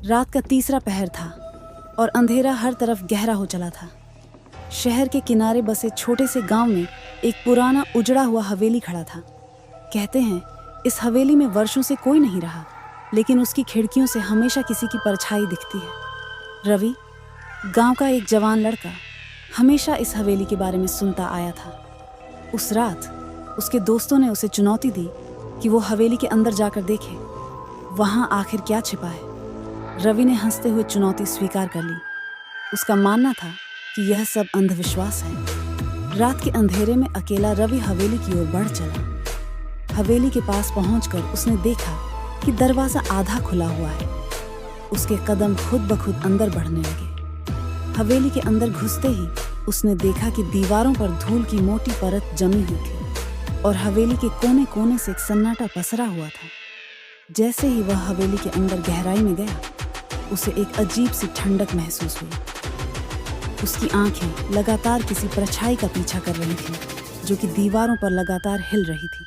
रात का तीसरा पहर था और अंधेरा हर तरफ गहरा हो चला था। शहर के किनारे बसे छोटे से गांव में एक पुराना उजड़ा हुआ हवेली खड़ा था। कहते हैं इस हवेली में वर्षों से कोई नहीं रहा, लेकिन उसकी खिड़कियों से हमेशा किसी की परछाई दिखती है। रवि, गांव का एक जवान लड़का, हमेशा इस हवेली के बारे में सुनता आया था। उस रात उसके दोस्तों ने उसे चुनौती दी कि वो हवेली के अंदर जाकर देखे वहां आखिर क्या छिपा है। रवि ने हंसते हुए चुनौती स्वीकार कर ली। उसका मानना था कि यह सब अंधविश्वास है। रात के अंधेरे में अकेला रवि हवेली की ओर बढ़ चला। हवेली के पास पहुंचकर उसने देखा कि दरवाजा आधा खुला हुआ है। उसके कदम खुद ब खुद अंदर बढ़ने लगे। हवेली के अंदर घुसते ही उसने देखा कि दीवारों पर धूल की मोटी परत जमी हुई थी और हवेली के कोने कोने से एक सन्नाटा पसरा हुआ था। जैसे ही वह हवेली के अंदर गहराई में गया, उसे एक अजीब सी ठंडक महसूस हुई। उसकी आंखें लगातार किसी परछाई का पीछा कर रही थीं, जो कि दीवारों पर लगातार हिल रही थी।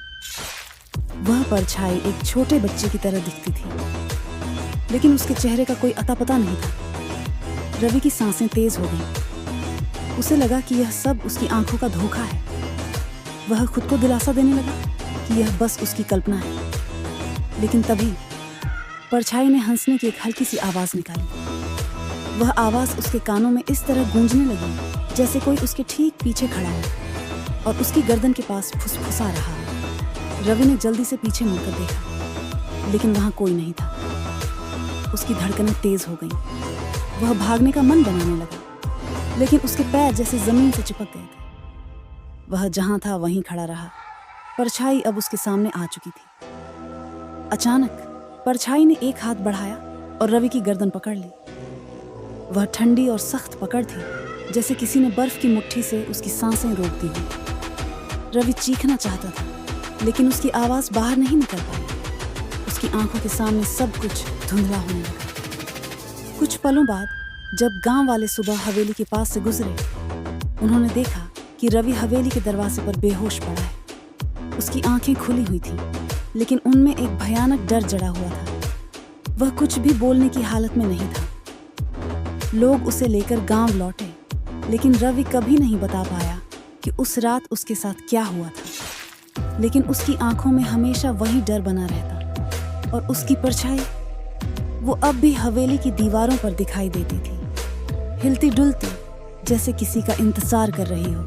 वह परछाई एक छोटे बच्चे की तरह दिखती थी, लेकिन उसके चेहरे का कोई अता पता नहीं था। रवि की सांसें तेज हो गईं। उसे लगा कि यह सब उसकी आंखों का धोखा है। वह खुद को दिलासा देने लगा कि यह बस उसकी कल्पना है। लेकिन तभी परछाई ने हंसने की एक हल्की सी आवाज निकाली। वह आवाज उसके कानों में इस तरह गूंजने लगी जैसे कोई उसके ठीक पीछे खड़ा हो और उसकी गर्दन के पास फुसफुसा रहा हो। रवि ने जल्दी से पीछे मुड़कर देखा, लेकिन वहां कोई नहीं था। उसकी धड़कनें तेज हो गईं। वह भागने का मन बनाने लगा, लेकिन उसके पैर जैसे जमीन से चिपक गए थे। वह जहां था वहीं खड़ा रहा। परछाई अब उसके सामने आ चुकी थी। अचानक परछाई ने एक हाथ बढ़ाया और रवि की गर्दन पकड़ ली। वह ठंडी और सख्त पकड़ थी, जैसे किसी ने बर्फ की मुट्ठी से उसकी सांसें रोक दी हो। रवि चीखना चाहता था, लेकिन उसकी आवाज बाहर नहीं निकल पाई। उसकी आंखों के सामने सब कुछ धुंधला होने लगा। कुछ पलों बाद जब गांव वाले सुबह हवेली के पास से गुजरे, उन्होंने देखा कि रवि हवेली के दरवाजे पर बेहोश पड़ा है। उसकी आंखें खुली हुई थी, लेकिन उनमें एक भयानक डर जड़ा हुआ था। वह कुछ भी बोलने की हालत में नहीं था। लोग उसे लेकर गांव लौटे, लेकिन रवि कभी नहीं बता पाया कि उस रात उसके साथ क्या हुआ था। लेकिन उसकी आंखों में हमेशा वही डर बना रहता और उसकी परछाई, वो अब भी हवेली की दीवारों पर दिखाई देती थी, हिलती डुलती, जैसे किसी का इंतजार कर रही हो।